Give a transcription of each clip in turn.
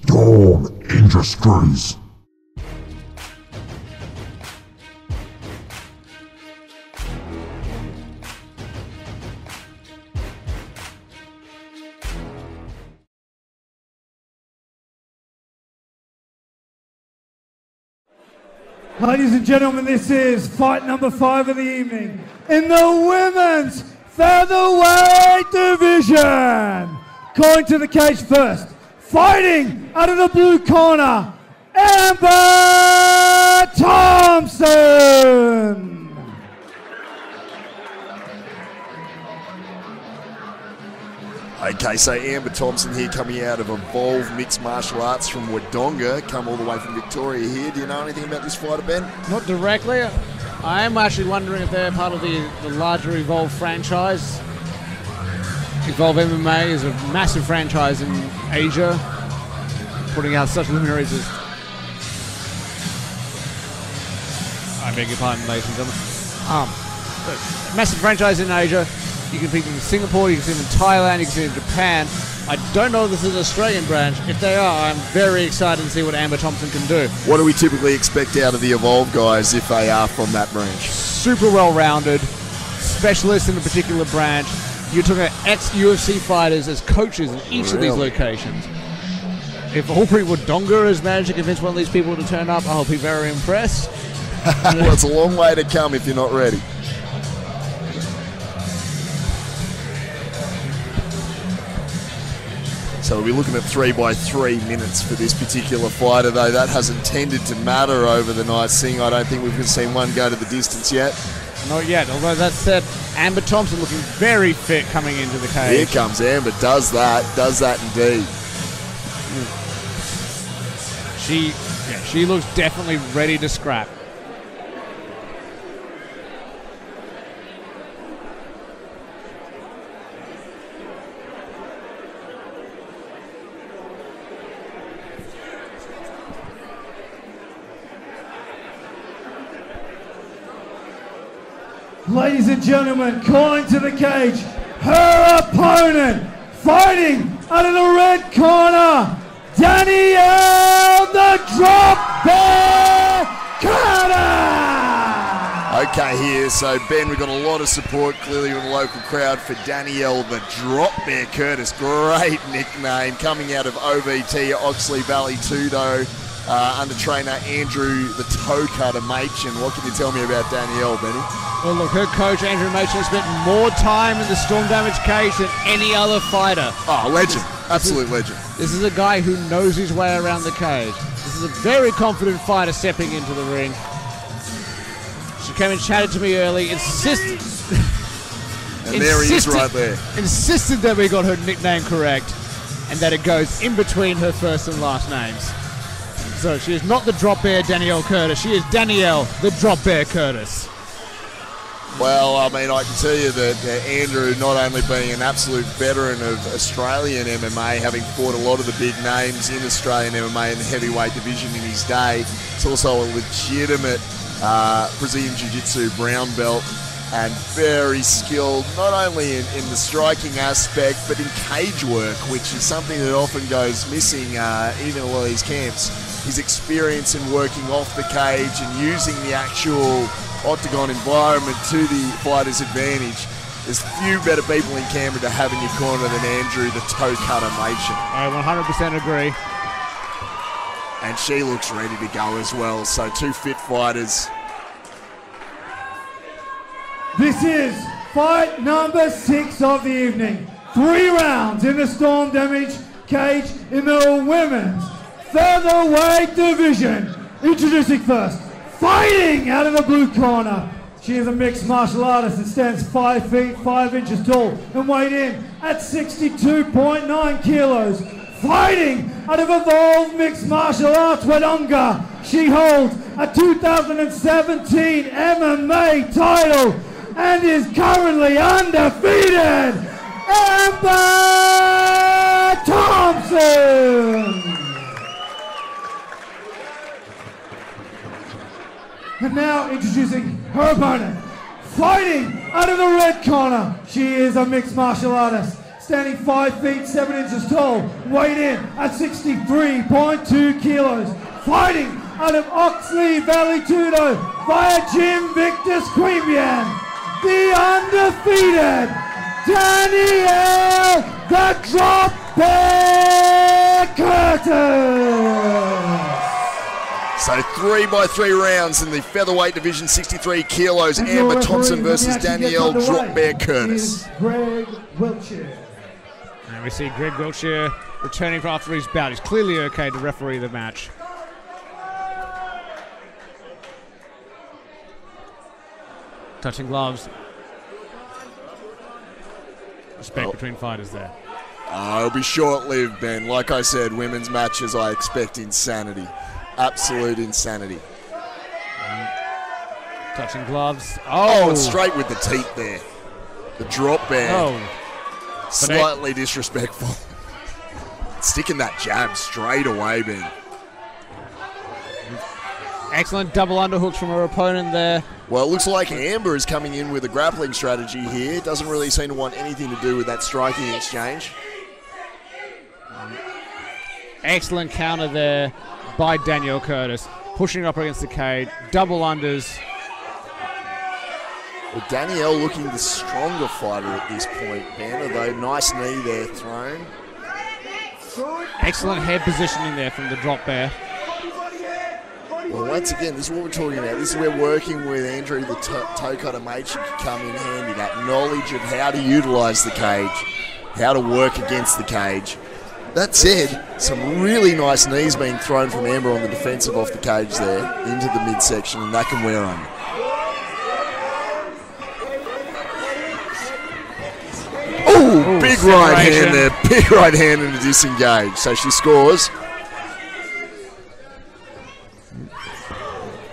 Storm Industries. Ladies and gentlemen, this is fight number 5 of the evening in the women's featherweight division. Going to the cage first, fighting out of the blue corner, Amber Thompson. Okay, so Amber Thompson here coming out of Evolve Mixed Martial Arts from Wodonga, come all the way from Victoria here. Do you know anything about this fighter, Ben? Not directly. I am actually wondering if they're part of the larger Evolve franchise. Evolve MMA is a massive franchise in Asia, putting out such luminaries as... I beg your pardon, ladies and gentlemen. Massive franchise in Asia. You can see them in Singapore, you can see them in Thailand, you can see them in Japan. I don't know if this is an Australian branch. If they are, I'm very excited to see what Amber Thompson can do. What do we typically expect out of the Evolve guys if they are from that branch? Super well-rounded, specialists in a particular branch. You're talking about ex-UFC fighters as coaches in each of these locations. If Aubrey Wodonga has managed to convince one of these people to turn up, I'll be very impressed. Well, it's a long way to come if you're not ready. So we'll be looking at 3 by 3 minutes for this particular fighter, though that hasn't tended to matter over the night, seeing I don't think we've seen one go to the distance yet. Not yet, although that said, Amber Thompson looking very fit coming into the cage. Here comes Amber, does that indeed. She looks definitely ready to scrap. Ladies and gentlemen, calling to the cage, her opponent, fighting out of the red corner, Danielle the Drop Bear Carter! Okay, here, so Ben, we've got a lot of support clearly in the local crowd for Danielle the Drop Bear Curtis. Great nickname, coming out of OVT, Oxley Valley 2 though, under trainer Andrew the Toe Cutter Machin. What can you tell me about Danielle, Benny? Well, look, her coach, Andrew Machin, spent more time in the Storm Damage cage than any other fighter. Oh, legend. Absolute legend. This is a guy who knows his way around the cage. This is a very confident fighter stepping into the ring. She came and chatted to me early, insisted... And there he is right there. Insisted that we got her nickname correct and that it goes in between her first and last names. So she is not the Drop Bear Danielle Curtis. She is Danielle the Drop Bear Curtis. Well, I mean, I can tell you that Andrew, not only being an absolute veteran of Australian MMA, having fought a lot of the big names in Australian MMA in the heavyweight division in his day, it's also a legitimate Brazilian Jiu-Jitsu brown belt and very skilled, not only in the striking aspect, but in cage work, which is something that often goes missing even in a lot of these camps. His experience in working off the cage and using the actual octagon environment to the fighter's advantage. There's few better people in Canberra to have in your corner than Andrew the Toe Cutter Machin. I 100% agree. And she looks ready to go as well, so 2 fit fighters. This is fight number 6 of the evening. 3 rounds in the Storm Damage cage in the women's featherweight division. Introducing first, fighting out of the blue corner. She is a mixed martial artist and stands 5 feet 5 inches tall and weighed in at 62.9 kilos. Fighting out of Evolve Mixed Martial Arts Wodonga. She holds a 2017 MMA title and is currently undefeated. Amber Thompson! And now introducing her opponent, fighting out of the red corner. She is a mixed martial artist, standing 5 feet 7 inches tall, weighed in at 63.2 kilos. Fighting out of Oxley Valley Tudo via Jim Victus Queanbeyan, the undefeated Danielle the Drop Bear Curtis. So 3-by-3 rounds in the featherweight division, 63 kilos. Amber Thompson versus Danielle Drop Bear Curtis. Greg Wiltshire. And we see Greg Wiltshire returning from after his bout. He's clearly okay to referee the match. Touching gloves. Respect between fighters there. It'll be short-lived, Ben. Like I said, women's matches, I expect insanity. Absolute insanity. Touching gloves. Oh, and straight with the teeth there. The drop bear. Oh. Slightly disrespectful. Sticking that jab straight away, Ben. Excellent double underhooks from her opponent there. Well, it looks like Amber is coming in with a grappling strategy here. Doesn't really seem to want anything to do with that striking exchange. Excellent counter there by Danielle Curtis. Pushing up against the cage. Double unders. Well, Danielle looking the stronger fighter at this point, Ben, although nice knee there thrown. Excellent head positioning there from the drop bear. Well, once again, this is what we're talking about. This is where working with Andrew, the toe cutter mate, should come in handy. That knowledge of how to utilise the cage, how to work against the cage. That said, some really nice knees being thrown from Amber on the defensive off the cage there into the midsection, and that can wear on you. Oh, big right hand there. Big right hand and a disengage. So she scores.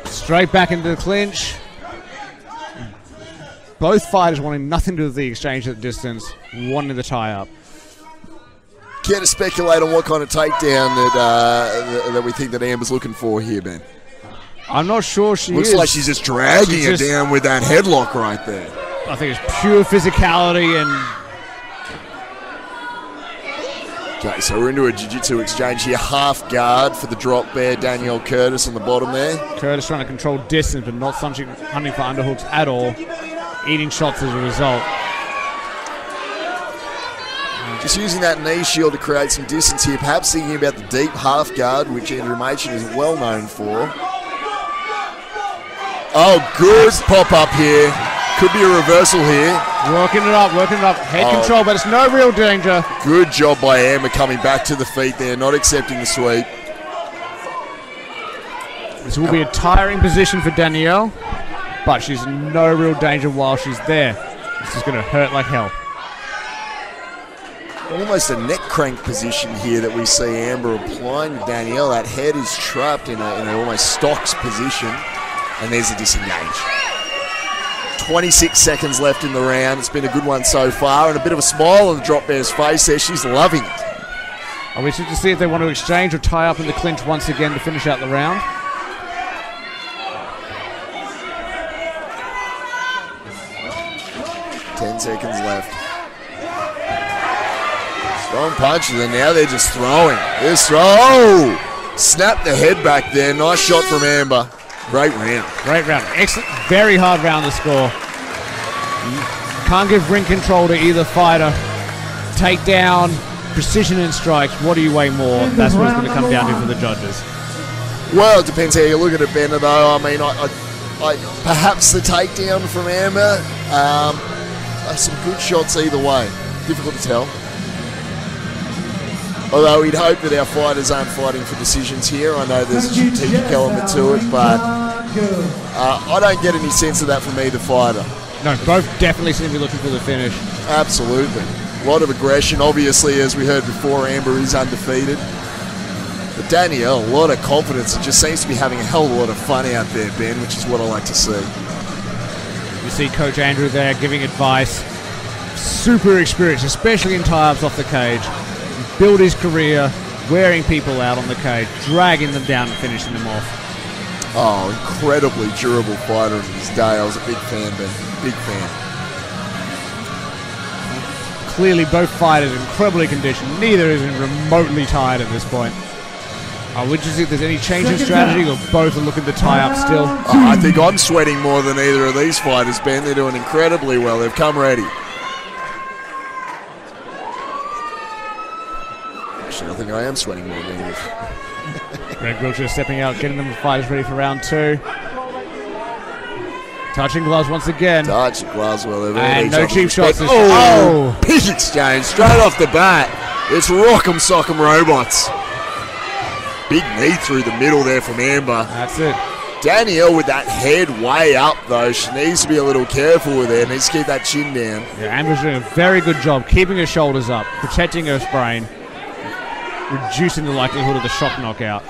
Straight back into the clinch. Both fighters wanting nothing to do with the exchange at the distance, wanting the tie-up. Care to speculate on what kind of takedown that we think that Amber's looking for here, Ben? I'm not sure she Looks like she's just dragging it down with that headlock right there. I think it's pure physicality and... Okay, so we're into a jiu-jitsu exchange here. Half guard for the drop bear, Danielle Curtis on the bottom there. Curtis trying to control distance, but not hunting for underhooks at all. Eating shots as a result. Just using that knee shield to create some distance here. Perhaps thinking about the deep half guard, which Andrew Machin is well known for. Oh, good pop-up here. Could be a reversal here. Working it up. Head control, but it's no real danger. Good job by Amber coming back to the feet there, not accepting the sweep. This will be a tiring position for Danielle, but she's in no real danger while she's there. This is going to hurt like hell. Almost a neck crank position here that we see Amber applying to Danielle. That head is trapped in an almost stocks position, and there's a disengage. 26 seconds left in the round. It's been a good one so far, and a bit of a smile on the drop bear's face there. She's loving it. Are we interested to see if they want to exchange or tie up in the clinch once again to finish out the round? Ten seconds left. Strong punches, and now they're just throwing. Oh! Snap the head back there. Nice shot from Amber. Great round. Excellent. Very hard round to score. Can't give ring control to either fighter. Takedown, precision and strikes. What do you weigh more? That's what it's going to come down to for the judges. Well, it depends how you look at it, Ben, though. I mean, I perhaps the takedown from Amber. Some good shots either way. Difficult to tell. Although we'd hope that our fighters aren't fighting for decisions here. I know there's a strategic element to it, but I don't get any sense of that from either fighter. No, both definitely seem to be looking for the finish. Absolutely. A lot of aggression. Obviously, as we heard before, Amber is undefeated. But Danielle, a lot of confidence, and just seems to be having a hell of a lot of fun out there, Ben, which is what I like to see. You see Coach Andrew there giving advice. Super experienced, especially in tie-ups off the cage. Build his career, wearing people out on the cage, dragging them down and finishing them off. Oh, incredibly durable fighter in his day. I was a big fan, Ben. Big fan. Clearly, both fighters incredibly conditioned. Neither is remotely tired at this point. Would you see if there's any change in strategy, or both are looking to tie up still? I think I'm sweating more than either of these fighters, Ben. They're doing incredibly well. They've come ready. Actually, I think I am sweating more than either. Greg Wiltshire stepping out, getting them the fighters ready for round 2. Touching gloves once again. Touching gloves, well, they've and no cheap shots. Big exchange straight off the bat. It's rock'em sock'em robots. Big knee through the middle there from Amber. That's it. Danielle with that head way up, though. She needs to be a little careful with it. Needs to keep that chin down. Yeah, Amber's doing a very good job keeping her shoulders up, protecting her brain, reducing the likelihood of the shock knockout.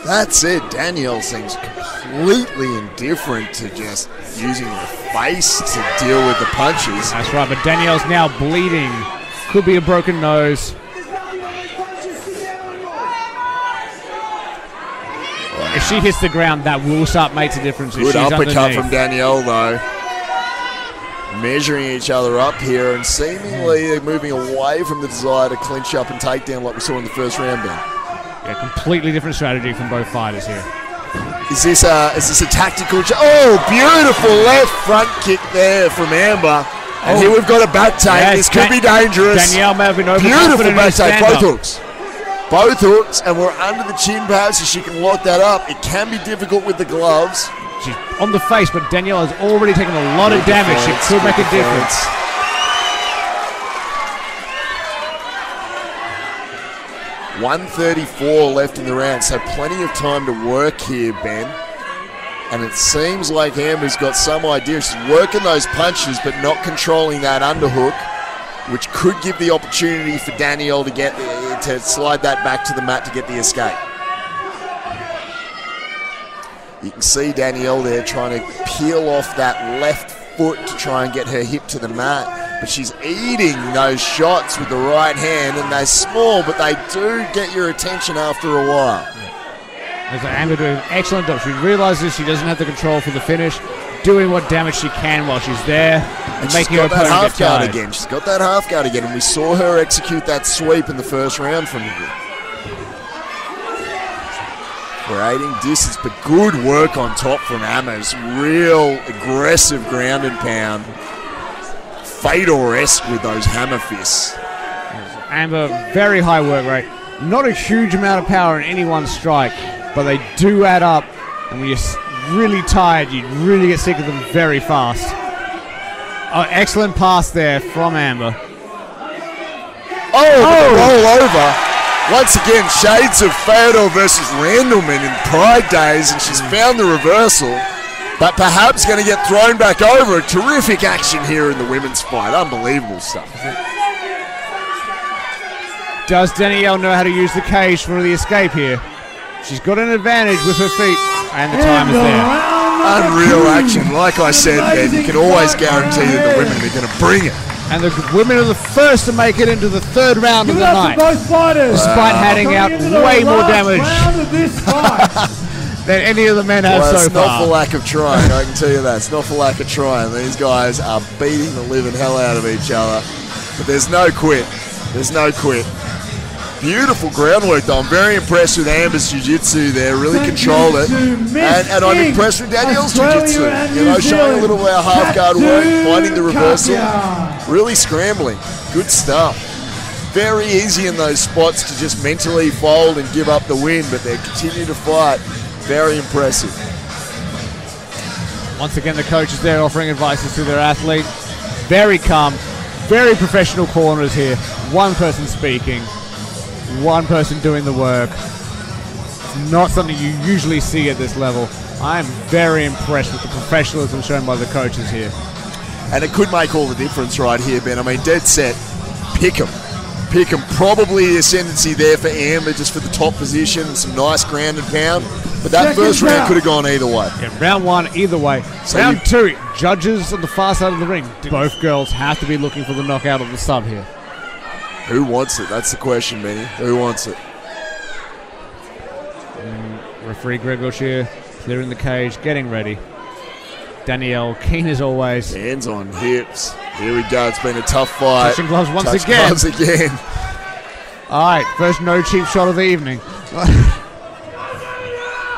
That's it. Danielle seems completely indifferent to just using her face to deal with the punches. That's right, but Danielle's now bleeding. Could be a broken nose. If she hits the ground, that will start making a difference. Good uppercut from Danielle, though. Measuring each other up here, and seemingly they're moving away from the desire to clinch up and take down like we saw in the first round, Ben. Yeah, completely different strategy from both fighters here. Is this a tactical? Oh, beautiful left front kick there from Amber. And here we've got a back take. Yeah, this could be dangerous. Danielle may have been beautiful back take, both hooks. Both hooks, and we're under the chin pad, so she can lock that up. It can be difficult with the gloves. She's on the face, but Danielle has already taken a lot of damage. She could make a difference. 1:34 left in the round, so plenty of time to work here, Ben. And it seems like Amber's got some idea. She's working those punches, but not controlling that underhook, which could give the opportunity for Danielle to slide that back to the mat to get the escape. You can see Danielle there trying to peel off that left foot to try and get her hip to the mat, but she's eating those shots with the right hand, and they're small, but they do get your attention after a while. As Amber doing an excellent job. She realizes she doesn't have the control for the finish, doing what damage she can while she's there, and making her opponent get tired. Again. She's got that half guard again, and we saw her execute that sweep in the first round from here. Creating distance, but good work on top from Amers. Real aggressive ground and pound. Fedor-esque with those hammer fists. Amber, very high work rate. Not a huge amount of power in any one strike, but they do add up. And when you're really tired, you really get sick of them very fast. Oh, excellent pass there from Amber. Roll over. Once again, shades of Fedor versus Randleman in Pride days, and she's found the reversal, but perhaps going to get thrown back over. Terrific action here in the women's fight. Unbelievable stuff. Does Danielle know how to use the cage for the escape here? She's got an advantage with her feet, and the time is there. Unreal action. Like I said, Ben, you can always guarantee that the women are going to bring it. And the women are the first to make it into the third round of the night. Both fighters. Despite handing out way more damage than any of the men have so far. It's not for lack of trying, I can tell you that. It's not for lack of trying. These guys are beating the living hell out of each other. But there's no quit. There's no quit. Beautiful groundwork, though. I'm very impressed with Amber's jiu-jitsu there. Really controlled it. And I'm impressed with Danielle's jiu-jitsu. You know, showing a little bit of half-guard work, finding the reversal. Really scrambling. Good stuff. Very easy in those spots to just mentally fold and give up the win, but they continue to fight. Very impressive. Once again, the coach is there offering advice to their athlete. Very calm, very professional corners here. One person speaking. One person doing the work. It's not something you usually see at this level. I am very impressed with the professionalism shown by the coaches here. And it could make all the difference right here, Ben. I mean, dead set, pick 'em. Pick 'em. Probably the ascendancy there for Amber, just for the top position and some nice ground and pound. But that first round could have gone either way. Yeah, round one, either way. So round two, judges on the far side of the ring. Both girls have to be looking for the knockout of the sub here. Who wants it? That's the question, Benny. Who wants it? Referee Greg Wiltshire clearing the cage, getting ready. Danielle, keen as always. Hands on hips. Here we go. It's been a tough fight. Touching gloves once Touch again. gloves again. All right, first no cheap shot of the evening.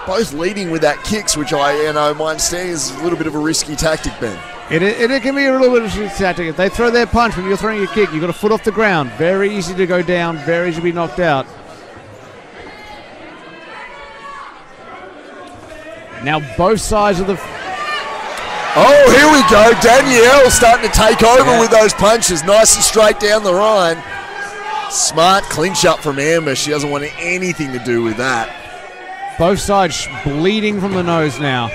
Both leading with that kicks, which my understanding is a little bit of a risky tactic, Ben. It can be a little bit of a tactic. If they throw their punch when you're throwing your kick, you've got a foot off the ground. Very easy to go down, very easy to be knocked out. Now both sides of the... Oh, here we go. Danielle starting to take over with those punches. Nice and straight down the line. Smart clinch up from Amber. She doesn't want anything to do with that. Both sides bleeding from the nose now.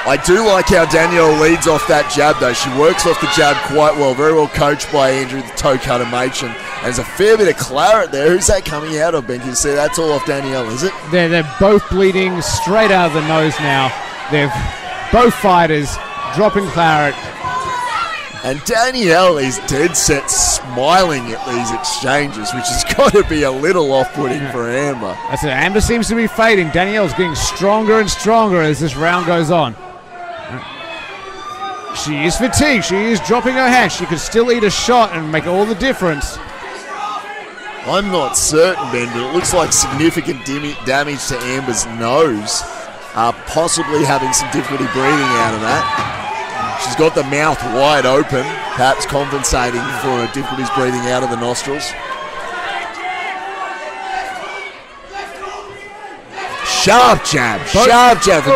I do like how Danielle leads off that jab, though. She works off the jab quite well. Very well coached by Andrew, the toe cutter Machin. And there's a fair bit of claret there. Who's that coming out of, Ben? Can you see that's all off Danielle, is it? They're both bleeding straight out of the nose now. They're both fighters dropping claret. And Danielle is dead set smiling at these exchanges, which has got to be a little off-putting for Amber. That's it. Amber seems to be fading. Danielle's getting stronger and stronger as this round goes on. She is fatigued. She is dropping her hands. She could still eat a shot and make all the difference. I'm not certain, Ben, but it looks like significant damage to Amber's nose. Possibly having some difficulty breathing out of that. She's got the mouth wide open, perhaps compensating for difficulties breathing out of the nostrils. Sharp jab from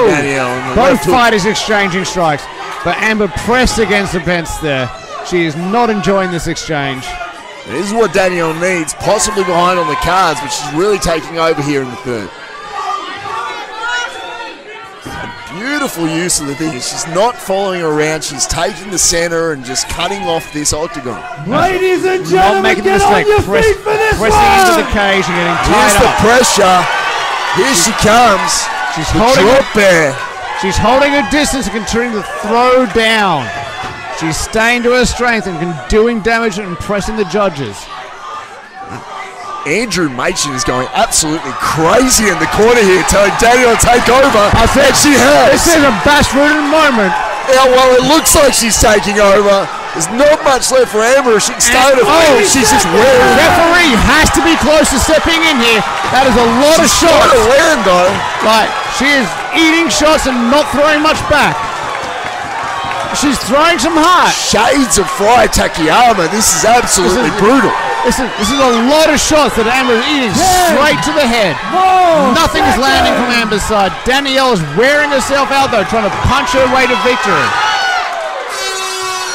Danielle. Both fighters exchanging strikes, but Amber pressed against the fence there. She is not enjoying this exchange. This is what Danielle needs, possibly behind on the cards, but she's really taking over here in the third. Beautiful use of the thing. She's not following around. She's taking the center and just cutting off this octagon. Ladies and gentlemen, get on your feet for this one! Pressing into the cage and getting tied Here's the up. pressure. Here she comes. She's The holding drop there. She's holding her distance and continuing to throw down. She's staying to her strength and doing damage and impressing the judges. Andrew Machin is going absolutely crazy in the corner here, telling Danielle to take over. I said she has. This is a Bashford moment. Yeah, well, it looks like she's taking over. There's not much left for Amber. She can stay to she's just The wearing. referee has to be close to stepping in here. That is a lot of shots. To land, though. Like, she is eating shots and not throwing much back. She's throwing some hard. Shades of Fry Takayama. This is absolutely brutal. This is a lot of shots that Amber is eating straight to the head. Nothing is landing from Amber's side. Danielle is wearing herself out though, trying to punch her way to victory.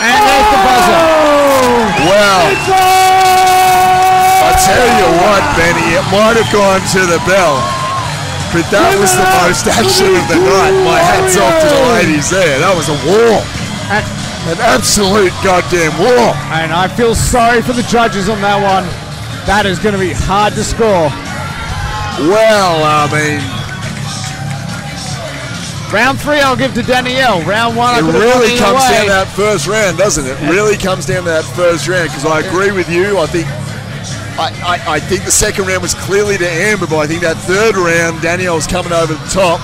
And there's the buzzer. Well, I tell you what, Benny, it might have gone to the bell, but that was the most action of the night. My hat's off to the ladies there. That was a war. An absolute goddamn war. And I feel sorry for the judges on that one. That is going to be hard to score. Well, I mean, Round 3 I'll give to Danielle. Round 1 it really comes down to that first round, doesn't it? Really comes down to that first round, because I agree with you. I think the second round was clearly to Amber, but I think that third round, Danielle's coming over the top.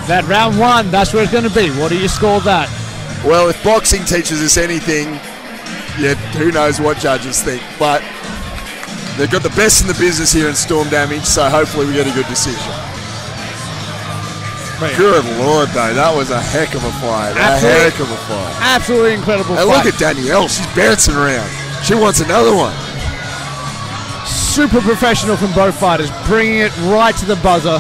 That round 1, that's where it's going to be. What do you score that? Well, if boxing teaches us anything, yeah, who knows what judges think. But they've got the best in the business here in Storm Damage, so hopefully we get a good decision. Right. Good Lord, though, that was a heck of a fight. Absolutely. A heck of a fight. Absolutely incredible And fight. look at Danielle, she's bouncing around. She wants another one. Super professional from both fighters, bringing it right to the buzzer.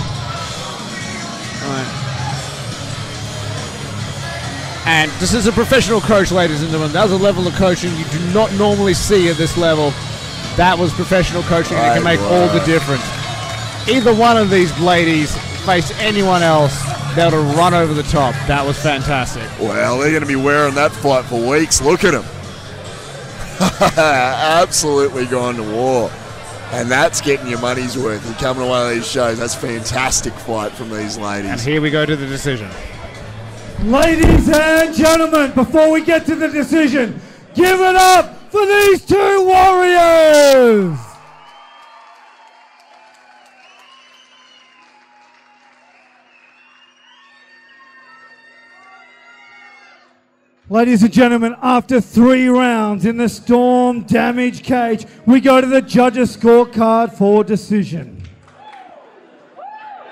And this is a professional coach, ladies and gentlemen. That was a level of coaching you do not normally see at this level. That was professional coaching, and it can make all the difference. Either one of these ladies face anyone else, they would have run over the top. That was fantastic. Well, they're going to be wearing that fight for weeks. Look at them. Absolutely gone to war. And that's getting your money's worth. You come to one of these shows, that's a fantastic fight from these ladies. And here we go to the decision. Ladies and gentlemen, before we get to the decision, give it up for these two warriors! Ladies and gentlemen, after 3 rounds in the Storm Damage Cage, we go to the judges' scorecard for decision.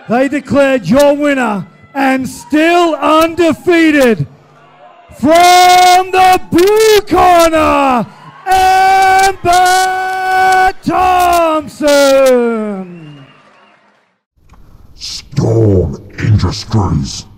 They declared your winner and still undefeated from the blue corner, Amber Thompson. Storm Industries.